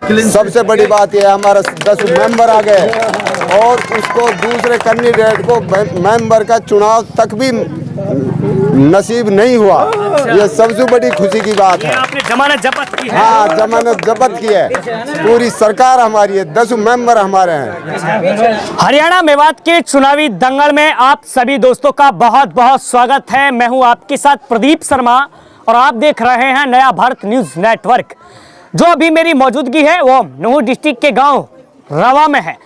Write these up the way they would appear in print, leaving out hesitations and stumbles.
सबसे बड़ी बात यह है हमारा 10 मेंबर आ गए और उसको दूसरे कैंडिडेट को मेंबर का चुनाव तक भी नसीब नहीं हुआ। ये सबसे बड़ी खुशी की बात है। आपने जमानत जब्त की है? हाँ, जमानत जब्त की है। पूरी सरकार हमारी है, 10 मेंबर हमारे हैं। हरियाणा मेवात के चुनावी दंगल में आप सभी दोस्तों का बहुत बहुत स्वागत है। मैं हूं आपके साथ प्रदीप शर्मा और आप देख रहे हैं नया भारत न्यूज नेटवर्क। जो अभी मेरी मौजूदगी है वो नूंह डिस्ट्रिक्ट के गांव रवा में है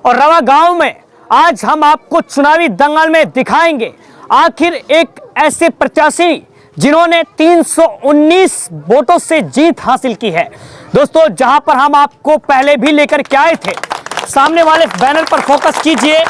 और रवा गांव में आज हम आपको चुनावी दंगल में दिखाएंगे आखिर एक ऐसे प्रत्याशी जिन्होंने 319 वोटों से जीत हासिल की है। दोस्तों, जहां पर हम आपको पहले भी लेकर के आए थे, सामने वाले बैनर पर फोकस कीजिए।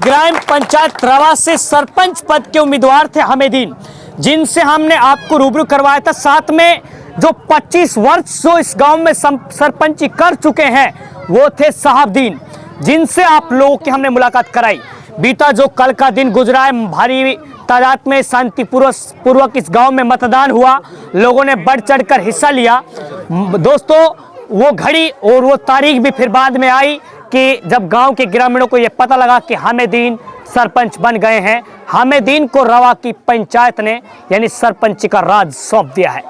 ग्राम पंचायत रवा से सरपंच पद के उम्मीदवार थे हमीदीन, जिनसे हमने आपको रूबरू करवाया था। साथ में जो 25 वर्ष जो इस गांव में सरपंची कर चुके हैं वो थे साहबदीन, जिनसे आप लोगों की हमने मुलाकात कराई। बीता जो कल का दिन गुजरा है, भारी तादाद में शांतिपूर्वक इस गांव में मतदान हुआ, लोगों ने बढ़ चढ़कर हिस्सा लिया। दोस्तों, वो घड़ी और वो तारीख भी फिर बाद में आई कि जब गांव के ग्रामीणों को ये पता लगा कि हमीदीन सरपंच बन गए हैं। हमीदीन को रवा की पंचायत ने यानी सरपंच का राज सौंप दिया है।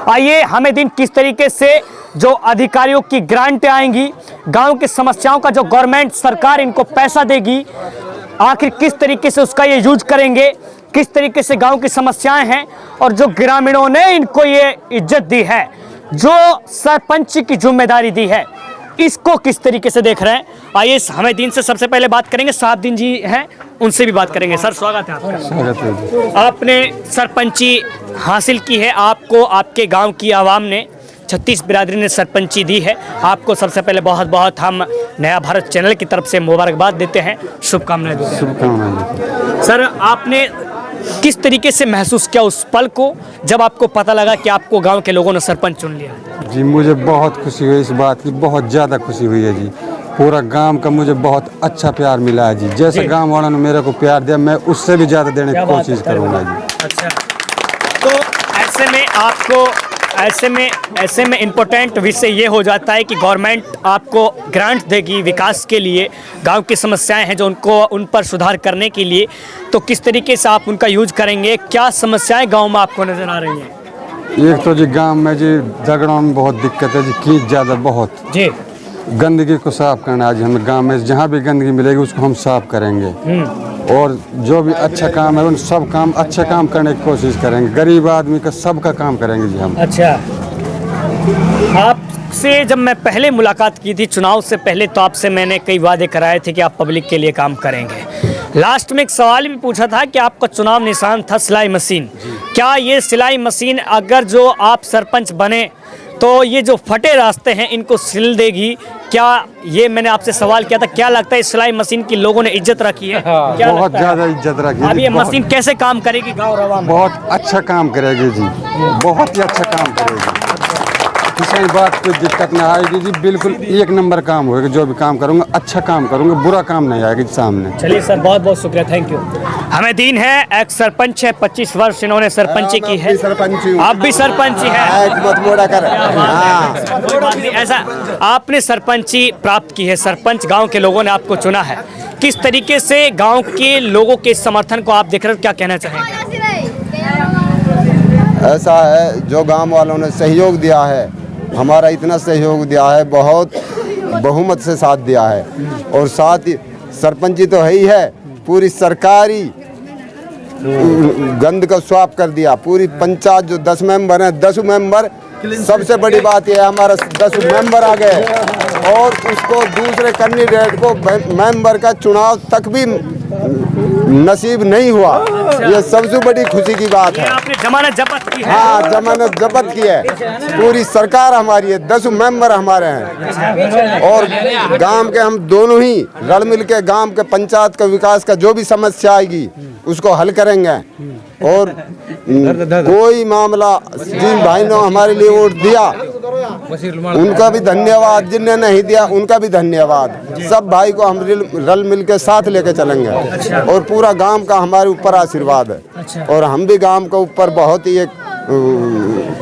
आइए, हमीदीन किस तरीके से जो अधिकारियों की ग्रांटें आएंगी, गांव की समस्याओं का जो गवर्नमेंट सरकार इनको पैसा देगी, आखिर किस तरीके से उसका ये यूज करेंगे, किस तरीके से गांव की समस्याएं हैं और जो ग्रामीणों ने इनको ये इज्जत दी है, जो सरपंच की जिम्मेदारी दी है, इसको किस तरीके से देख रहे हैं। आइए हमीदीन से सबसे पहले बात करेंगे। साहबदीन जी हैं, उनसे भी बात करेंगे। सर, स्वागत है आपका। स्वागत है। आपने सरपंची हासिल की है, आपको आपके गांव की आवाम ने 36 बिरादरी ने सरपंची दी है। आपको सबसे पहले बहुत बहुत हम नया भारत चैनल की तरफ से मुबारकबाद देते हैं, शुभकामनाएं देते हैं। शुभकामनाएं। सर, आपने किस तरीके से महसूस किया उस पल को जब आपको पता लगा कि आपको गांव के लोगों ने सरपंच चुन लिया? जी, मुझे बहुत खुशी हुई इस बात की, बहुत ज़्यादा खुशी हुई है जी। पूरा गांव का मुझे बहुत अच्छा प्यार मिला है जी। जैसे गांव वालों ने मेरे को प्यार दिया, मैं उससे भी ज़्यादा देने की कोशिश करूँगा जी। अच्छा, तो ऐसे में इम्पोर्टेंट विषय ये हो जाता है कि गवर्नमेंट आपको ग्रांट देगी विकास के लिए, गांव की समस्याएं हैं जो उन पर सुधार करने के लिए, तो किस तरीके से आप उनका यूज करेंगे? क्या समस्याएं गांव में आपको नजर आ रही हैं? एक तो जी गांव में जी झगड़ों में बहुत दिक्कत है जी, कीच ज़्यादा बहुत जी। गंदगी को साफ करना है जी। हमें गाँव में जहाँ भी गंदगी मिलेगी उसको हम साफ करेंगे और जो भी अच्छा काम है उन सब काम अच्छे काम करने की कोशिश करेंगे। गरीब आदमी का सबका काम करेंगे जी हम। अच्छा, आपसे जब मैं पहले मुलाकात की थी चुनाव से पहले, तो आपसे मैंने कई वादे कराए थे कि आप पब्लिक के लिए काम करेंगे। लास्ट में एक सवाल भी पूछा था कि आपका चुनाव निशान था सिलाई मशीन। क्या ये सिलाई मशीन अगर जो आप सरपंच बने तो ये जो फटे रास्ते हैं इनको सिल देगी? क्या ये मैंने आपसे सवाल किया था, क्या लगता है इस सिलाई मशीन की लोगों ने इज्जत रखी है? क्या बहुत ज़्यादा इज्जत रखी है। अब ये मशीन कैसे काम करेगी गाँव रवा में? बहुत अच्छा काम करेगी जी, बहुत ही अच्छा काम करेगी। किसी बात कोई दिक्कत ना आएगी जी, बिल्कुल एक नंबर काम होगा। जो भी काम करूँगा अच्छा काम करूँगा, बुरा काम नहीं आएगा जी सामने। चलिए सर, बहुत बहुत शुक्रिया, थैंक यू। हमीदीन है, एक्स सरपंच है, 25 वर्ष इन्होंने सरपंची की है। आप भी सरपंच ही है। कोई बात नहीं, ऐसा आपने सरपंची प्राप्त की है, सरपंच गांव के लोगों ने आपको चुना है। किस तरीके से गांव के लोगों के समर्थन को आप देख रहे हो, क्या कहना चाहेंगे? ऐसा है, जो गांव वालों ने सहयोग दिया है, हमारा इतना सहयोग दिया है, बहुत बहुमत से साथ दिया है और साथ ही सरपंची तो है ही है, पूरी सरकारी गंद का साफ कर दिया। पूरी पंचायत जो 10 मेंबर हैं, 10 मेंबर, सबसे बड़ी बात यह है हमारा 10 मेंबर आ गए और उसको दूसरे कैंडिडेट को मेंबर का चुनाव तक भी नसीब नहीं हुआ। ये सबसे बड़ी खुशी की बात है। आपने जमानत जब्त की है? हाँ, जमानत जब्त की है। पूरी सरकार हमारी है, 10 मेंबर हमारे हैं और गांव के हम दोनों ही रल मिल के गांव के पंचायत का विकास का जो भी समस्या आएगी उसको हल करेंगे। और कोई मामला जिन भाई ने हमारे लिए वोट दिया उनका भी धन्यवाद, जिनने नहीं दिया उनका भी धन्यवाद। सब भाई को हम रल मिल के साथ लेके चलेंगे और पूरा गांव का हमारे ऊपर आशीर्वाद है और हम भी गांव के ऊपर बहुत ही एक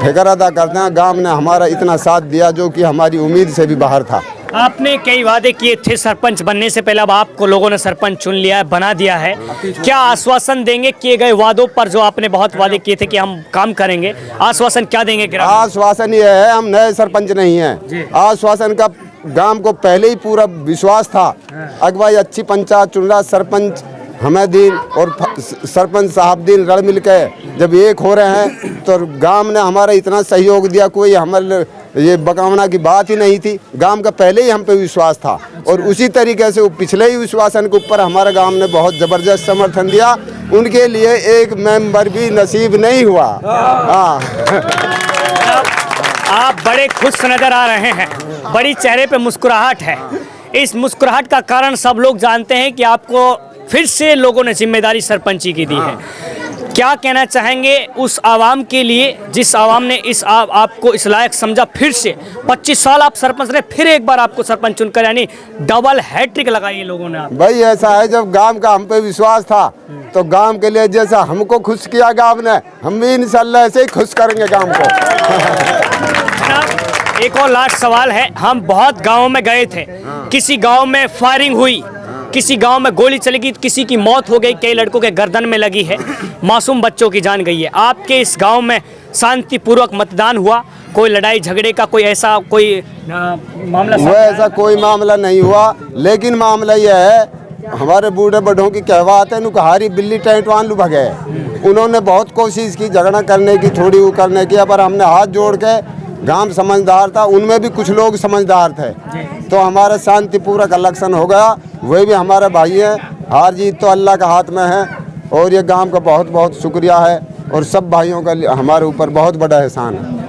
फिक्र अदा करते हैं। गांव ने हमारा इतना साथ दिया जो कि हमारी उम्मीद से भी बाहर था। आपने कई वादे किए थे सरपंच बनने से पहले, अब आपको लोगों ने सरपंच चुन लिया है, बना दिया है। क्या आश्वासन देंगे किए गए वादों पर, जो आपने बहुत वादे किए थे कि हम काम करेंगे? आश्वासन क्या देंगे? आश्वासन ये है, हम नए सरपंच नहीं हैं। आश्वासन का गांव को पहले ही पूरा विश्वास था। अगवाई अच्छी पंचायत चुन रहा, सरपंच हमेदीन और सरपंच साहबदीन रल मिल के जब एक हो रहे हैं तो गांव ने हमारा इतना सहयोग दिया, कोई हमारे ये बकावना की बात ही नहीं थी। गांव का पहले ही हम पे विश्वास था और उसी तरीके से वो पिछले ही विश्वासन के ऊपर हमारे गांव ने बहुत ज़बरदस्त समर्थन दिया। उनके लिए एक मेंबर भी नसीब नहीं हुआ। हाँ। आप बड़े खुश नजर आ रहे हैं, बड़ी चेहरे पे मुस्कुराहट है। इस मुस्कुराहट का कारण सब लोग जानते हैं कि आपको फिर से लोगों ने जिम्मेदारी सरपंची की दी है। क्या कहना चाहेंगे उस आवाम के लिए जिस आवाम ने इस आपको इस लायक समझा? फिर से 25 साल आप सरपंच रहे, फिर एक बार आपको सरपंच चुनकर, यानी डबल हैट्रिक लगाई है लोगों ने आप। भाई ऐसा है, जब गांव का हम पे विश्वास था तो गांव के लिए जैसा हमको खुश किया गांव ने, हम भी इंशाल्लाह ऐसे ही खुश करेंगे गांव को। एक और लास्ट सवाल है, हम बहुत गाँव में गए थे, किसी गाँव में फायरिंग हुई, किसी गांव में गोली चलेगी, किसी की मौत हो गई, कई लड़कों के गर्दन में लगी है, मासूम बच्चों की जान गई है। आपके इस गांव में शांतिपूर्वक मतदान हुआ? कोई लड़ाई झगड़े का कोई ऐसा कोई मामला? वो ऐसा कोई मामला नहीं हुआ, लेकिन मामला यह है, हमारे बूढ़े बड़ों की कहवात है, नुकहारी बिल्ली टेंटवान लू भगे। उन्होंने बहुत कोशिश की झगड़ा करने की, थोड़ी वो करने की, पर हमने हाथ जोड़ के, गांव समझदार था, उनमें भी कुछ लोग समझदार थे, तो हमारा शांतिपूर्वक इलेक्शन हो गया। वही भी हमारे भाई हैं, हार जीत तो अल्लाह का हाथ में है और ये गांव का बहुत बहुत शुक्रिया है और सब भाइयों का हमारे ऊपर बहुत बड़ा एहसान है।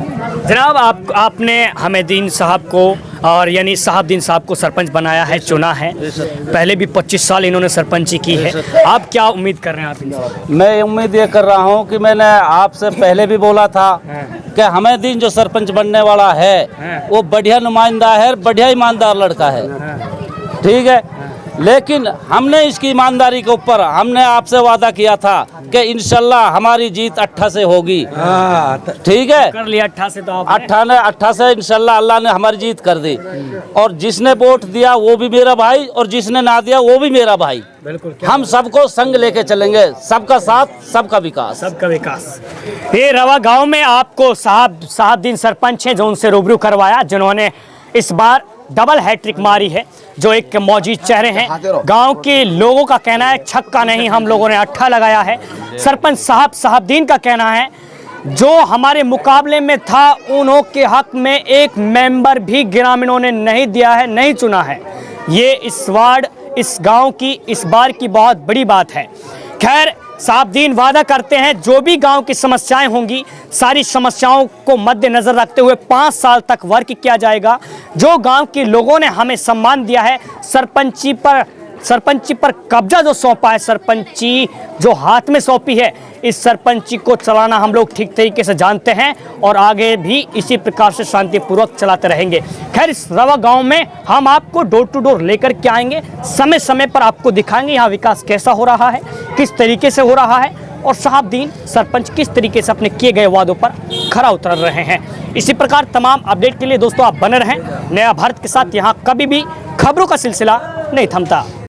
जनाब, आपने हमेदीन साहब को और यानी साहबदीन साहब को सरपंच बनाया है, चुना है, पहले भी 25 साल इन्होंने सरपंची की है। आप क्या उम्मीद कर रहे हैं? आप इनसे? मैं उम्मीद ये कर रहा हूँ कि मैंने आपसे पहले भी बोला था कि हमेदीन जो सरपंच बनने वाला है वो बढ़िया नुमाइंदा है, बढ़िया ईमानदार लड़का है, ठीक है। लेकिन हमने इसकी ईमानदारी के ऊपर हमने आपसे वादा किया था कि इंशाल्लाह हमारी जीत 8 से होगी, ठीक है। कर लिया 8 से, तो आप 8 से इंशाल्लाह अल्लाह ने हमारी जीत कर दी। और जिसने वोट दिया वो भी मेरा भाई और जिसने ना दिया वो भी मेरा भाई। बिल्कुल, हम सबको संग लेके चलेंगे, सबका साथ सबका विकास। सबका विकास। ये रवा गांव में आपको साहबदीन सरपंच हैं जो उनसे रूबरू करवाया, जिन्होंने इस बार डबल हैट्रिक मारी है, जो एक मौजूद चेहरे हैं। गांव के लोगों का कहना है छक्का नहीं, हम लोगों ने 8 लगाया है। सरपंच साहबदीन का कहना है जो हमारे मुकाबले में था उन्हों के हक में एक मेंबर भी ग्रामीणों ने नहीं दिया है, नहीं चुना है। ये इस वार्ड, इस गांव की इस बार की बहुत बड़ी बात है। खैर, साहबदीन वादा करते हैं जो भी गांव की समस्याएं होंगी, सारी समस्याओं को मद्देनजर रखते हुए 5 साल तक वर्क किया जाएगा। जो गांव के लोगों ने हमें सम्मान दिया है, सरपंची पर कब्जा जो सौंपा है, सरपंची जो हाथ में सौंपी है, इस सरपंची को चलाना हम लोग ठीक तरीके से जानते हैं और आगे भी इसी प्रकार से शांतिपूर्वक चलाते रहेंगे। खैर, इस रवा गांव में हम आपको डोर टू डोर लेकर के आएंगे, समय समय पर आपको दिखाएंगे यहाँ विकास कैसा हो रहा है, किस तरीके से हो रहा है और साहबदीन सरपंच किस तरीके से अपने किए गए वादों पर खरा उतर रहे हैं। इसी प्रकार तमाम अपडेट के लिए दोस्तों आप बने रहें नया भारत के साथ। यहाँ कभी भी खबरों का सिलसिला नहीं थमता।